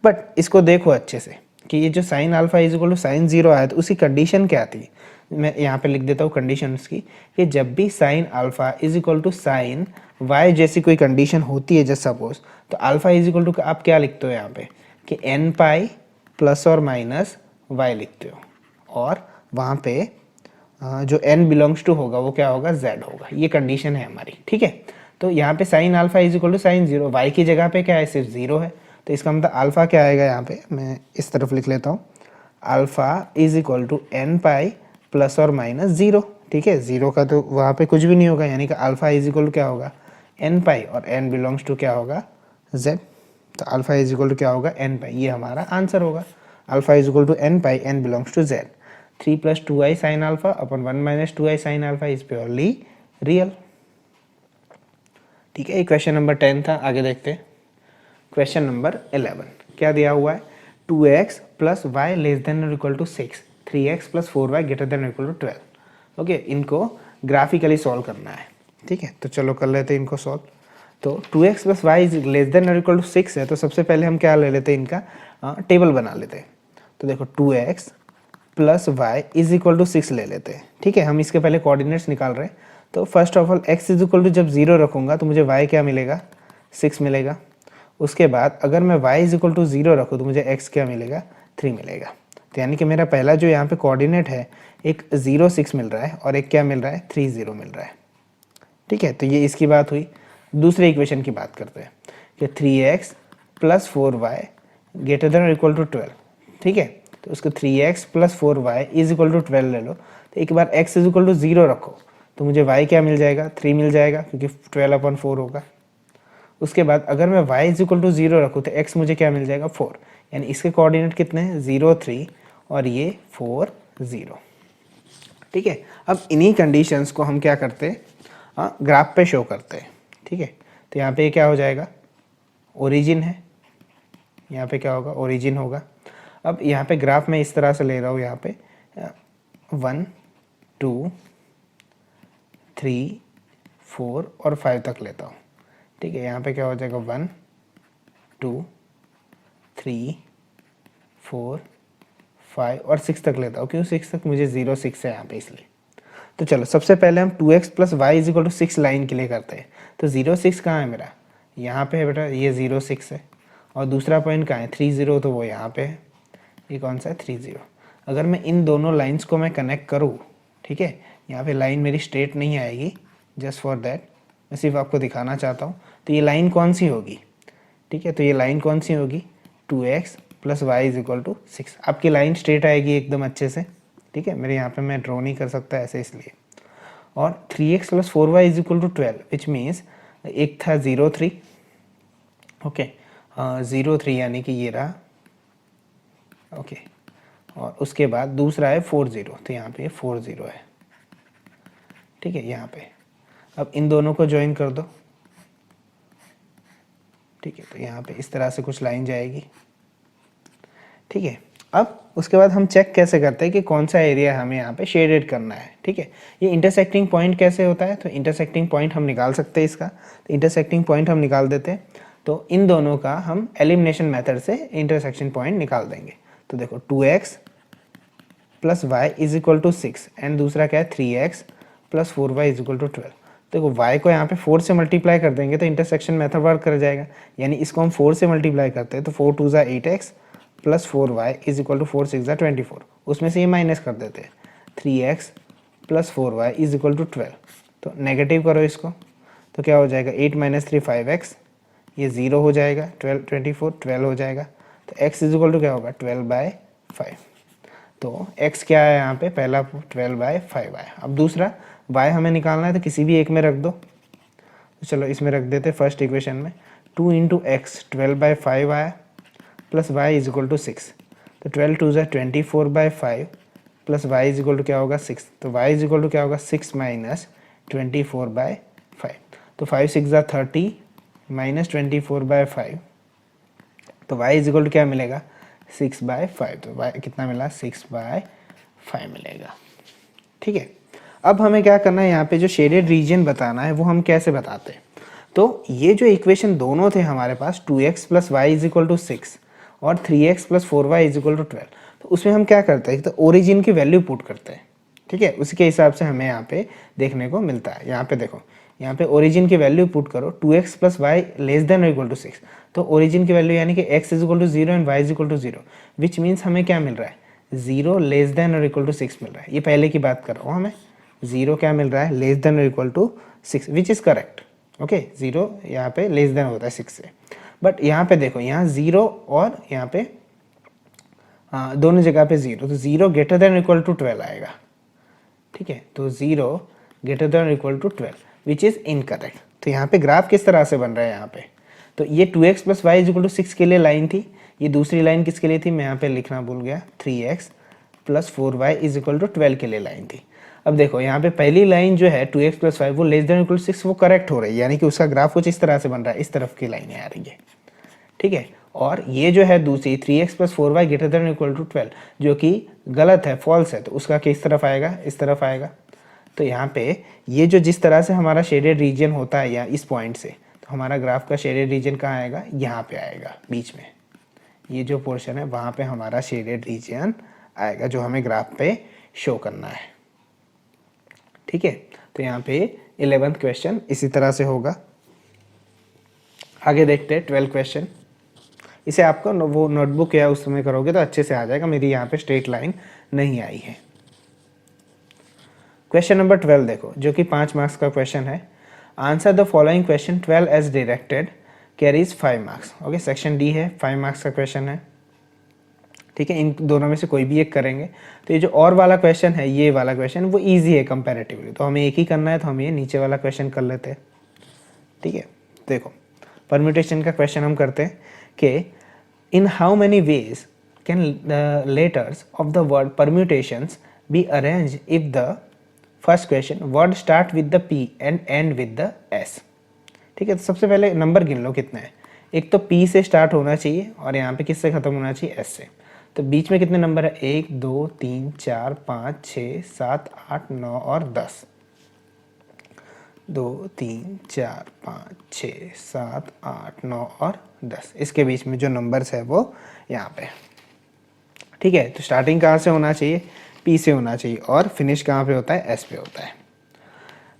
बट इसको देखो अच्छे से कि ये जो sine alpha is equal to sine 0 आया तो उसकी कंडीशन क्या थी, मैं यहाँ पे लिख देता हूँ कंडीशन उसकी, कि जब भी sine alpha is equal to sine y जैसी कोई कंडीशन होती है जस्ट सपोज, तो अल्फा इज इक्वल टू आप क्या लिखते हो यहाँ पे कि एन पाई प्लस और माइनस वाई लिखते हो, और वहाँ पे जो n बिलोंग्स टू होगा वो क्या होगा z होगा। ये कंडीशन है हमारी। ठीक है, तो यहाँ पे sine alpha is equal to sine 0, y की जगह पे क्या है सिर्फ 0 है, तो इसका मतलब अल्फा क्या आएगा, यहाँ पे मैं इस तरफ लिख लेता हूँ, alpha is equal to n pi plus और माइनस 0। ठीक है, 0 का तो वहाँ पे कुछ भी नहीं होगा, यानी कि अल्फा इज इक्वल टू क्या होगा एन पाई, और n बिलोंग्स टू क्या होगा z, तो अल्फा इज इक्वल टू क्या होगा एन पाई, ये हमारा आंसर होगा। Alpha is equal to n pi, n belongs to z। 3 plus 2i sine alpha upon 1 minus 2i sine alpha is purely real. ठीक है, क्वेश्चन नंबर 10 था। आगे देखते हैं क्वेश्चन नंबर 11। क्या दिया हुआ है, 2x plus Y less than और equal to 6, 3x plus 4y greater than और इक्वल टू 12। ओके, इनको ग्राफिकली सॉल्व करना है। ठीक है, तो चलो कर लेते हैं इनको सॉल्व। तो 2x plus y is less than और इक्वल टू 6 है, तो सबसे पहले हम क्या ले लेते हैं, इनका टेबल बना लेते हैं। तो देखो 2x plus y is equal to 6 ले लेते हैं। ठीक है, हम इसके पहले कोऑर्डिनेट्स निकाल रहे हैं, तो first of all x is equal to जब 0 रखूँगा तो मुझे y क्या मिलेगा 6 मिलेगा। उसके बाद अगर मैं y इज इक्वल टू 0 रखूँ तो मुझे x क्या मिलेगा 3 मिलेगा। तो यानी कि मेरा पहला जो यहाँ पे कोऑर्डिनेट है एक 0 6 मिल रहा है और एक क्या मिल रहा है 3 0 मिल रहा है। ठीक है, तो ये इसकी बात हुई। दूसरे इक्वेशन की बात करते हैं कि 3x plus 4y greater than और इक्वल टू 12। ठीक है, तो उसको 3x plus 4y is equal to 12 ले लो, तो एक बार x इज इक्वल टू 0 रखो तो मुझे y क्या मिल जाएगा 3 मिल जाएगा, क्योंकि 12/4 होगा। उसके बाद अगर मैं y इज इक्वल टू 0 रखूँ तो x मुझे क्या मिल जाएगा 4, यानी इसके कोऑर्डिनेट कितने हैं 0 3 और ये 4 0। ठीक है, अब इन्हीं कंडीशंस को हम क्या करते हैं ग्राफ पे शो करते हैं। ठीक है, तो यहाँ पे क्या हो जाएगा ओरिजिन है, यहाँ पे क्या होगा ओरिजिन होगा। अब यहाँ पे ग्राफ में इस तरह से ले रहा हूँ, यहाँ पे 1 2 3 4 और 5 तक लेता हूँ, ठीक है। यहाँ पे क्या हो जाएगा 1 2 3 4 5 और 6 तक लेता हूँ। क्यों 6 तक? मुझे 0 6 है यहाँ पे इसलिए। तो चलो सबसे पहले हम 2x plus y is equal to 6 line के लिए करते हैं। तो 0 6 कहाँ है मेरा? यहाँ पे है बेटा, ये 0 6 है। और दूसरा पॉइंट कहाँ है? 3 0, तो वो यहाँ पे है। ये कौन सा है? 3 0। अगर मैं इन दोनों लाइंस को मैं कनेक्ट करूँ, ठीक है, यहाँ पे लाइन मेरी स्ट्रेट नहीं आएगी, जस्ट फॉर दैट मैं सिर्फ आपको दिखाना चाहता हूँ। तो ये लाइन कौन सी होगी? ठीक है, तो ये लाइन कौन सी होगी? 2x plus y is equal to 6। आपकी लाइन स्ट्रेट आएगी एकदम अच्छे से, ठीक है। मेरे यहाँ पे मैं ड्रॉ नहीं कर सकता ऐसे, इसलिए। और 3x plus 4y is equal to 12, which means एक था 0 3, ओके, 0 3 यानी कि ये रहा, ओके। और उसके बाद दूसरा है 4 0, तो यहाँ पे 4 0 है, ठीक है, यहाँ पे। अब इन दोनों को ज्वाइन कर दो, ठीक है। तो यहाँ पे इस तरह से कुछ लाइन जाएगी, ठीक है। अब उसके बाद हम चेक कैसे करते हैं कि कौन सा एरिया हमें यहाँ पे शेडेड करना है, ठीक है। ये इंटरसेक्टिंग पॉइंट कैसे होता है? तो इंटरसेक्टिंग पॉइंट हम निकाल सकते हैं इसका। तो इंटरसेक्टिंग पॉइंट हम निकाल देते हैं। तो इन दोनों का हम एलिमिनेशन मेथड से इंटरसेक्शन पॉइंट निकाल देंगे। तो देखो 2x plus y is equal to 6 and दूसरा क्या है 3x plus 4y is equal to 12। देखो y को यहाँ पे 4 से मल्टीप्लाई कर देंगे तो इंटरसेक्शन मेथड वर्क कर जाएगा, यानी इसको हम 4 से मल्टीप्लाई करते हैं तो 4 2 8x plus 4y is equal to 4 6 24। उसमें से ये माइनस कर देते हैं, 3x plus 4y is equal to 12। तो नेगेटिव करो इसको, तो क्या हो जाएगा 8 माइनस 3 5x, ये 0 हो जाएगा, 12 हो जाएगा। तो x इज इक्वल टू क्या होगा 12/5। तो x क्या है यहाँ पे? पहला 12/5 आया। अब दूसरा y हमें निकालना है, तो किसी भी एक में रख दो। तो चलो इसमें रख देते फर्स्ट इक्वेशन में। 2 इंटू एक्स 12/5 आया plus y is equal to 6। तो 12 2 24/5 plus y is equal to क्या होगा 6। तो y इज इक्वल टू क्या होगा 6 माइनस 24/5। तो 5 6 30 माइनस 24/5। तो y इज इक्वल टू क्या मिलेगा 6/5। तो y कितना मिला 6/5 मिलेगा, ठीक है। अब हमें क्या करना है, यहाँ पे जो शेडेड रीजन बताना है वो हम कैसे बताते हैं? तो ये जो इक्वेशन दोनों थे हमारे पास 2x plus y is equal to 6 और 3x plus 4y is equal to 12, तो उसमें हम क्या करते हैं? तो ओरिजिन की वैल्यू पुट करते हैं, ठीक है। उसी के हिसाब से हमें यहाँ पे देखने को मिलता है। यहाँ पे देखो, यहाँ पे ओरिजिन की वैल्यू पुट करो 2x plus Y less than और इक्वल टू 6। तो ओरिजिन की वैल्यू यानी कि x is equal to 0 and y is equal to 0, which means हमें क्या मिल रहा है 0 लेस देन और इक्वल टू 6 मिल रहा है। ये पहले की बात कर रहा हूँ, हमें 0 क्या मिल रहा है लेस देन और equal to 6, which is correct, okay. 0 यहाँ पे लेस देन होता है 6 से, बट यहाँ पे देखो यहाँ 0 और यहाँ पे दोनों जगह पे 0, तो 0 ग्रेटर देन इक्वल टू 12 आएगा, ठीक है। तो 0 greater than equal to 12 which is incorrect. तो यहाँ पे ग्राफ किस तरह से बन रहा है यहाँ पे? तो ये 2x plus y is equal to 6 के लिए लाइन थी, ये दूसरी लाइन किसके लिए थी मैं यहाँ पे लिखना भूल गया, 3x plus 4y is equal to 12 के लिए लाइन थी। अब देखो यहाँ पे पहली लाइन जो है 2x प्लस 5 वो लेस देन इक्वल टू 6 वो करेक्ट हो रही है, यानी कि उसका ग्राफ कुछ इस तरह से बन रहा है, इस तरफ की लाइनें आ रही है, ठीक है। और ये जो है दूसरी 3x plus 4y greater than equal to 12 जो कि गलत है, फॉल्स है, तो उसका किस तरफ आएगा? इस तरफ आएगा। तो यहाँ पे ये जो जिस तरह से हमारा शेडेड रीजन होता है या इस पॉइंट से, तो हमारा ग्राफ का शेडेड रीजन कहाँ आएगा? यहाँ पे आएगा, बीच में ये जो पोर्शन है वहाँ पे हमारा शेडेड रीजन आएगा जो हमें ग्राफ पे शो करना है, ठीक है। तो यहाँ पे 11th क्वेश्चन इसी तरह से होगा। आगे देखते हैं 12th क्वेश्चन। इसे आपको वो नोटबुक या उस समय करोगे तो अच्छे से आ जाएगा, मेरी यहाँ पे स्ट्रेट लाइन नहीं आई है। क्वेश्चन नंबर 12 देखो, जो कि 5 मार्क्स का क्वेश्चन है। Answer the following question 12 as directed carries 5 marks. Okay, section D है, 5 मार्क्स का क्वेश्चन है, ठीक है। इन दोनों में से कोई भी एक करेंगे। तो ये जो और वाला क्वेश्चन है, ये वाला क्वेश्चन वो इजी है कंपैरेटिवली, तो हमें एक ही करना है, तो हम ये नीचे वाला क्वेश्चन कर लेते हैं, ठीक है। देखो परम्यूटेशन का क्वेश्चन हम करते हैं कि in how many ways can the letters of the word permutations be arrange if the first question word start with the P and and with the S, ठीक है। तो सबसे पहले नंबर गिन लो कितने हैं। एक तो पी से स्टार्ट होना चाहिए और यहाँ पे किससे खत्म होना चाहिए? एस से। तो बीच में कितने नंबर है, 1 2 3 4 5 6 7 8 9 और 10। 2 3 4 5 6 7 8 9 और 10, इसके बीच में जो नंबर्स है वो यहाँ पे। ठीक है, तो स्टार्टिंग कहाँ से होना चाहिए, पी से होना चाहिए, और फिनिश कहाँ पे होता है, एस पे होता है।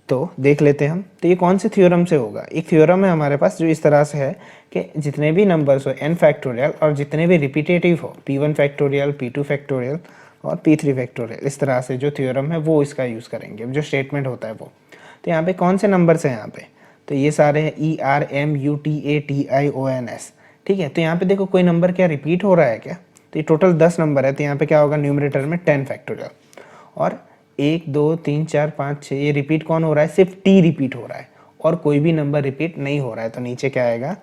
तो देख लेते हैं हम, तो ये कौन से थ्योरम से होगा। एक थ्योरम है हमारे पास जो इस तरह से है कि जितने भी नंबर्स हो n फैक्टोरियल और जितने भी रिपीटेटिव हो p1 फैक्टोरियल, p2 फैक्टोरियल और p3 फैक्टोरियल, इस तरह से जो थ्योरम है वो इसका यूज़ करेंगे, जो स्टेटमेंट होता है वो। तो यहाँ पे कौन से नंबर्स हैं यहाँ पे, तो ये सारे हैं E R M U T A T I O N S। ठीक है, तो यहाँ पे देखो कोई नंबर क्या रिपीट हो रहा है क्या, तो ये टोटल 10 नंबर है, तो यहाँ पे क्या होगा, न्यूमरेटर में 10 फैक्टोरियल, और 1 2 3 4 5 6 ये रिपीट कौन हो रहा है, सिर्फ टी रिपीट हो रहा है और कोई भी नंबर रिपीट नहीं हो रहा है, तो नीचे क्या आएगा,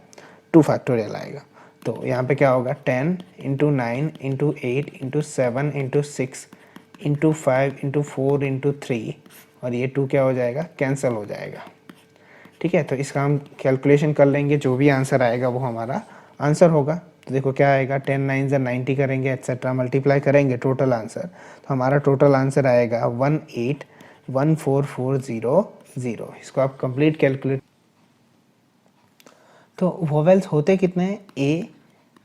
2 फैक्टोरियल आएगा। तो यहाँ पे क्या होगा, 10 into 9 into 8 into 7 into 6 into 5 into 4 into 3, और ये 2 क्या हो जाएगा, कैंसिल हो जाएगा। ठीक है, तो इसका हम कैलकुलेशन कर लेंगे, जो भी आंसर आएगा वो हमारा आंसर होगा। तो देखो क्या आएगा, 10 9 से 90 करेंगे एक्सेट्रा, मल्टीप्लाई करेंगे टोटल आंसर, तो हमारा टोटल आंसर आएगा 181440। इसको आप कंप्लीट कैलकुलेट। तो वोवेल्स होते कितने हैं, ए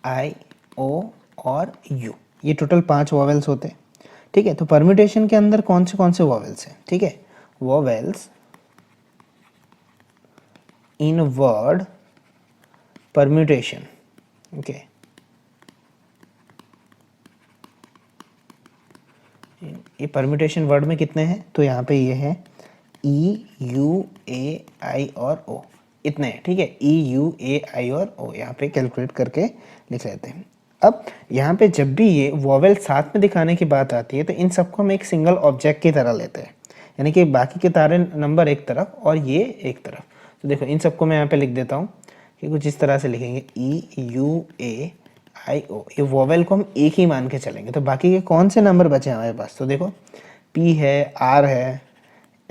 आई ओ और यू, ये टोटल 5 वोवेल्स होते हैं। ठीक है, तो परम्यूटेशन के अंदर कौन से वोवेल्स हैं, ठीक है, वोवेल्स इन वर्ड परम्यूटेशन। ओके, ये परम्यूटेशन वर्ड में कितने हैं, तो यहाँ पे ये है E U A I और O, इतने हैं। ठीक है, E U A I और O यहाँ पे कैलकुलेट करके लिख लेते हैं। अब यहाँ पे जब भी ये वोवेल साथ में दिखाने की बात आती है तो इन सबको हम एक सिंगल ऑब्जेक्ट की तरह लेते हैं, यानी कि बाकी के सारे नंबर एक तरफ और ये एक तरफ। तो देखो इन सबको मैं यहाँ पे लिख देता हूँ कि कुछ इस तरह से लिखेंगे, E U A I O, ये वोवेल को हम एक ही मान के चलेंगे। तो बाकी के कौन से नंबर बचे हमारे पास, तो देखो P है, R है,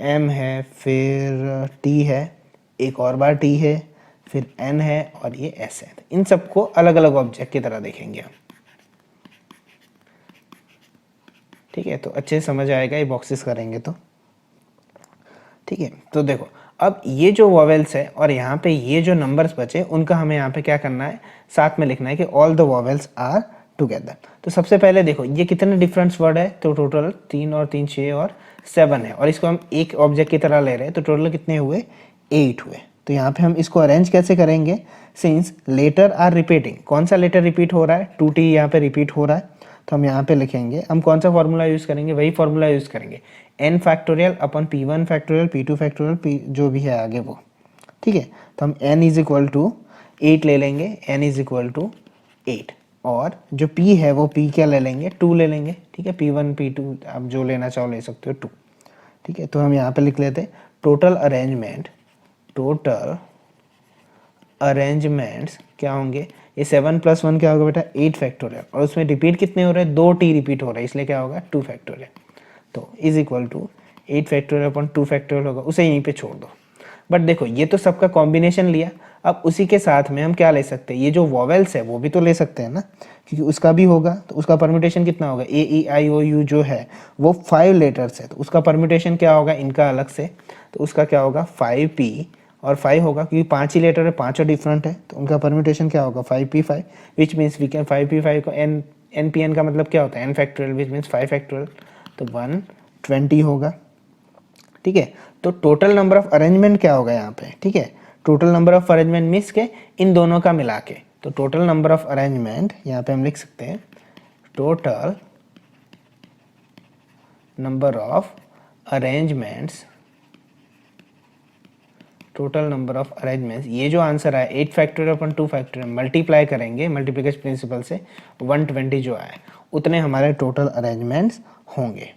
M है, फिर T है, एक और बार T है, फिर N है और ये S है। इन सबको अलग अलग ऑब्जेक्ट की तरह देखेंगे हम। ठीक है, तो अच्छे से समझ आएगा ये बॉक्सेस करेंगे तो। ठीक है, तो देखो अब ये जो वोवेल्स है और यहाँ पे ये जो नंबर्स बचे उनका हमें यहाँ पे क्या करना है, साथ में लिखना है कि all the vowels are together. तो सबसे पहले देखो ये कितने डिफरेंस वर्ड है, तो टोटल 3 और 3 6 और 7 है, और इसको हम एक ऑब्जेक्ट की तरह ले रहे हैं, तो टोटल कितने हुए, 8 हुए। तो यहाँ पे हम इसको अरेंज कैसे करेंगे, सिंस लेटर आर रिपीटिंग, कौन सा लेटर रिपीट हो रहा है, 2T यहाँ पे रिपीट हो रहा है, तो हम यहाँ पे लिखेंगे, हम कौन सा फॉर्मूला यूज़ करेंगे, वही फॉर्मूला यूज़ करेंगे, n फैक्टोरियल अपन p1 फैक्टोरियल p2 फैक्टोरियल जो भी है आगे वो। ठीक है, तो हम n इज इक्वल टू 8 ले लेंगे, n इज इक्वल टू 8, और जो p है वो p क्या ले लेंगे, 2 ले लेंगे। ठीक है, p1 p2 आप जो लेना चाहो ले सकते हो, 2। ठीक है, तो हम यहाँ पे लिख लेते हैं टोटल अरेंजमेंट्स क्या होंगे, ये 7 + 1 क्या होगा बेटा, 8 फैक्टोरियल, और उसमें रिपीट कितने हो रहे हैं, 2T रिपीट हो रहा है, इसलिए क्या होगा, 2 फैक्टोरियल। तो is equal to 8 factorial upon 2 factorial होगा, उसे यहीं पे छोड़ दो। बट देखो ये तो सबका कॉम्बिनेशन लिया, अब उसी के साथ में हम क्या ले सकते हैं, ये जो वोवेल्स है वो भी तो ले सकते हैं ना, क्योंकि उसका भी होगा, तो उसका परम्यूटेशन कितना होगा, A E I O U जो है वो 5 लेटर्स है, तो उसका परम्यूटेशन क्या होगा इनका अलग से, तो उसका क्या होगा 5P और 5 होगा, क्योंकि 5 ही लेटर है, 5 डिफरेंट है, तो उनका परम्यूटेशन क्या होगा 5P5, which means we can 5P5 को NPN का मतलब क्या होता है, n factorial, which means 5 factorial, तो 120 होगा। ठीक है, तो टोटल नंबर ऑफ अरेंजमेंट क्या होगा यहाँ पे, ठीक है, total number of arrangement means के इन दोनों का मिला के, तो टोटल नंबर ऑफ अरेंजमेंट यहाँ पे हम लिख सकते हैं total number of arrangements, total number of arrangements, ये जो आंसर आया 8 फैक्टोरियल अपन 2 फैक्टोरियल मल्टीप्लाई करेंगे मल्टीप्लिकेशन प्रिंसिपल से, 120 जो आया उतने हमारे टोटल अरेंजमेंट्स होंगे।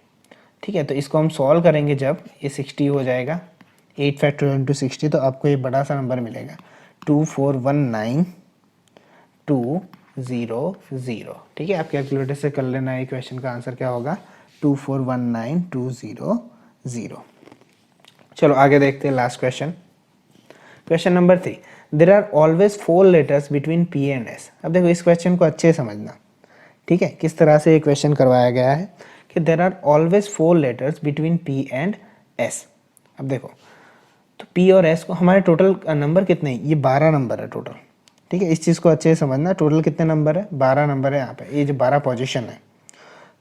ठीक है, तो इसको हम सॉल्व करेंगे जब ये 60 हो जाएगा, 8 फैक्टोरियल इंटू 60, तो आपको ये बड़ा सा नंबर मिलेगा 2419200। ठीक है, आप कैलकुलेटर से कर लेना है क्वेश्चन का आंसर क्या होगा, 2419200। चलो आगे देखते हैं last question. Question number 3, there are always 4 letters between P and S। अब देखो इस क्वेश्चन को अच्छे से समझना ठीक है, किस तरह से ये क्वेश्चन करवाया गया है कि there are always 4 letters between P and S। अब देखो तो P और S को हमारे टोटल नंबर कितने हैं, ये 12 नंबर है टोटल। ठीक है, इस चीज़ को अच्छे से समझना, टोटल कितने नंबर है, 12 नंबर है यहाँ पे, ये जो 12 पोजीशन है।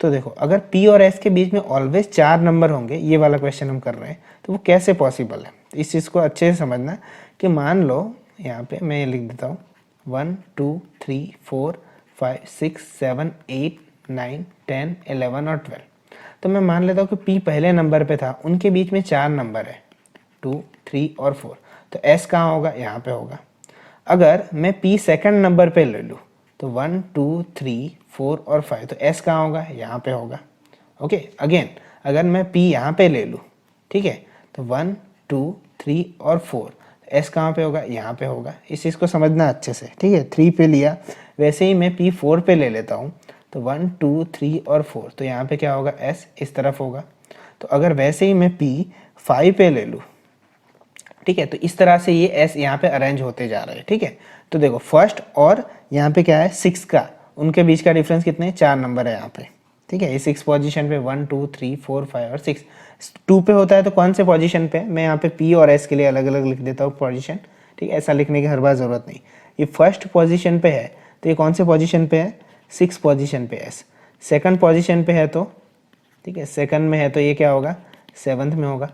तो देखो अगर P और S के बीच में ऑलवेज 4 नंबर होंगे, ये वाला क्वेश्चन हम कर रहे हैं, तो वो कैसे पॉसिबल है। तो इस चीज़ को अच्छे से समझना कि मान लो यहाँ पे मैं ये लिख देता हूँ 1 2 3 4 5 6 7 8 9 10 11 और 12। तो मैं मान लेता हूँ कि P पहले नंबर पे था, उनके बीच में 4 नंबर है 2 3 और 4, तो S कहाँ होगा, यहाँ पे होगा। अगर मैं P सेकंड नंबर पे ले लूँ तो 1 2 3 4 और 5, तो S कहाँ होगा, यहाँ पे होगा। ओके, अगेन अगर मैं P यहाँ पे ले लूँ, ठीक है, तो 1 2 3 और 4, S कहाँ पे होगा, यहाँ पे होगा। इस चीज़ को समझना अच्छे से, ठीक है। 3 पे लिया, वैसे ही मैं P 4 पे ले लेता हूँ, तो 1 2 3 और 4, तो यहाँ पे क्या होगा, S इस तरफ होगा। तो अगर वैसे ही मैं P 5 पे ले लूँ, ठीक है, तो इस तरह से ये एस यहाँ पे अरेंज होते जा रहे हैं। ठीक है, तो देखो फर्स्ट और यहाँ पे क्या है 6 का, उनके बीच का डिफरेंस कितने हैं, 4 नंबर है यहाँ पे। ठीक है, ये 6 पोजीशन पे 1 2 3 4 5 और 6 2 पे होता है, तो कौन से पोजीशन पे, मैं यहाँ पे पी और एस के लिए अलग अलग लिख देता हूँ पोजीशन। ठीक है, ऐसा लिखने की हर बार ज़रूरत नहीं। ये फर्स्ट पोजीशन पे है, तो ये कौन से पोजीशन पे है, 6 पोजीशन पे एस। सेकंड पोजीशन पे है तो, ठीक है, सेकंड में है तो ये क्या होगा, 7th में होगा।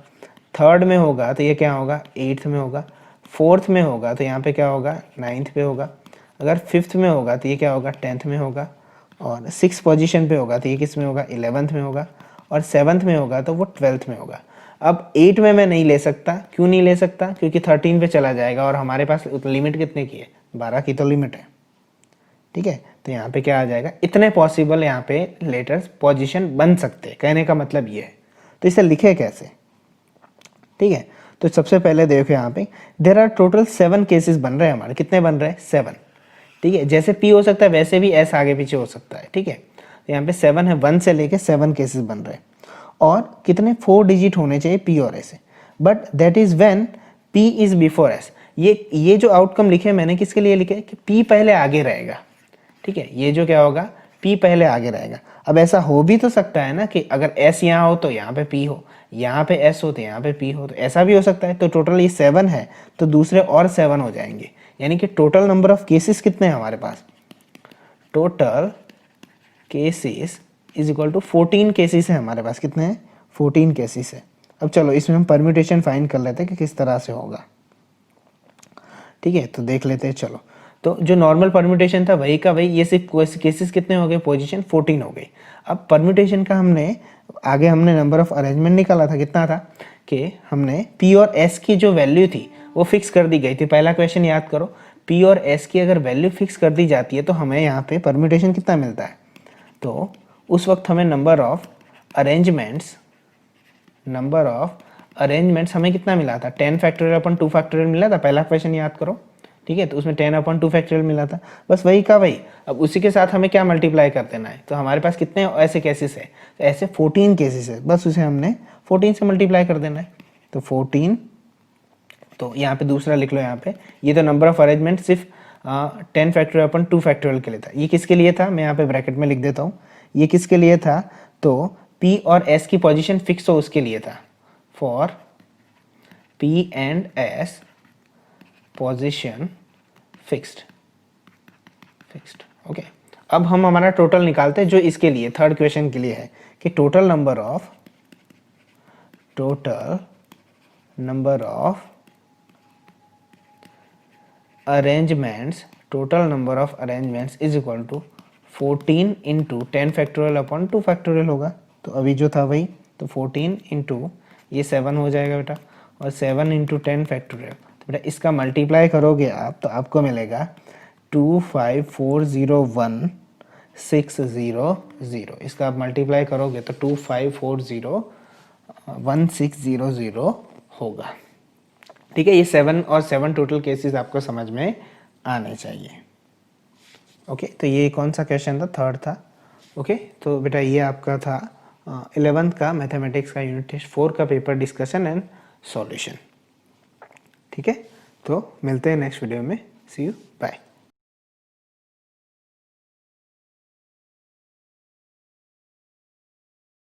थर्ड में होगा तो ये क्या होगा, 8th में होगा। फोर्थ में होगा तो यहाँ पे क्या होगा, 9th पे होगा। अगर 5th में होगा तो ये क्या होगा, 10th में होगा। और 6th पोजीशन पे होगा तो ये किस में होगा, 11th में होगा। और 7th में होगा तो वो 12th में होगा। अब 8 में मैं नहीं ले सकता, क्यों नहीं ले सकता, क्योंकि 13 पे चला जाएगा और हमारे पास लिमिट कितने की है, 12 की तो लिमिट है। ठीक है, तो यहाँ पे क्या आ जाएगा, इतने पॉसिबल यहाँ पे लेटर्स पोजीशन बन सकते हैं, कहने का मतलब ये है। तो इसे लिखे कैसे, ठीक है, तो सबसे पहले देखो यहाँ पे देर आर टोटल 7 केसेस बन रहे हैं हमारे, कितने बन रहे हैं, 7। ठीक है, जैसे P हो सकता है वैसे भी S आगे पीछे हो सकता है। ठीक है, तो यहाँ पे 7 है, 1 से लेके 7 केसेस बन रहे हैं। और कितने 4 डिजिट होने चाहिए P और S, but that is when P is before S। ये जो आउटकम लिखे मैंने किसके लिए लिखे कि P पहले आगे रहेगा। ठीक है, ये जो क्या होगा, P पहले आगे रहेगा। अब ऐसा हो भी तो सकता है ना कि अगर S यहाँ हो तो यहाँ पे P हो, यहाँ पे S हो तो यहाँ पे P हो, तो ऐसा भी हो सकता है। तो टोटल ये 7 है, तो दूसरे और 7 हो जाएंगे, यानी कि टोटल नंबर ऑफ केसेस कितने हैं हमारे पास, total cases is equal to 14 cases है हमारे पास। कितने हैं, 14 केसेस है। अब चलो इसमें हम परम्यूटेशन फाइंड कर लेते हैं कि किस तरह से होगा। ठीक है, तो देख लेते हैं। चलो, तो जो नॉर्मल परम्यूटेशन था वही का वही, ये सिर्फ केसेस कितने हो गए, पोजीशन 14 हो गई। अब परम्यूटेशन का हमने नंबर ऑफ अरेंजमेंट निकाला था, कितना था कि हमने P और S की जो वैल्यू थी वो फिक्स कर दी गई थी। पहला क्वेश्चन याद करो, P और S की अगर वैल्यू फिक्स कर दी जाती है तो हमें यहाँ पे परम्यूटेशन कितना मिलता है, तो उस वक्त हमें नंबर ऑफ अरेंजमेंट्स हमें कितना मिला था, 10 फैक्टोरियल अपन 2 फैक्टोरियल मिला था। पहला क्वेश्चन याद करो, ठीक है, तो उसमें 10 अपन 2 फैक्टोरियल मिला था, बस वही का वही। अब उसी के साथ हमें क्या मल्टीप्लाई कर देना है, तो हमारे पास कितने ऐसे केसेस है, तो ऐसे 14 केसेस है, बस उसे हमने 14 से मल्टीप्लाई कर देना है। तो 14, तो यहाँ पे दूसरा लिख लो, यहाँ पे ये तो नंबर ऑफ अरेंजमेंट सिर्फ 10 फैक्टोरियल अपन 2 फैक्टोरियल के लिए था। ये किसके लिए था, मैं यहाँ पे ब्रैकेट में लिख देता हूँ, ये किसके लिए था, तो P और S की पोजीशन फिक्स हो उसके लिए था, for P and S position fixed. Okay, अब हम हमारा टोटल निकालते हैं जो इसके लिए थर्ड क्वेश्चन के लिए है कि total number of arrangements is equal to 14 into 10 factorial upon 2 factorial होगा। तो अभी जो था वही, तो 14 इंटू ये 7 हो जाएगा बेटा, और 7 इंटू 10 फैक्टोरियल, तो बेटा इसका मल्टीप्लाई करोगे आप तो आपको मिलेगा 25401,600। इसका आप मल्टीप्लाई करोगे तो 25401,600 होगा। ठीक है, ये 7 और 7 टोटल केसेस आपको समझ में आने चाहिए। ओके, तो ये कौन सा क्वेश्चन था, थर्ड था। ओके, तो बेटा ये आपका था 11th का मैथमेटिक्स का यूनिट टेस्ट 4 का पेपर डिस्कशन एंड सॉल्यूशन। ठीक है, तो मिलते हैं नेक्स्ट वीडियो में, सी यू, बाय।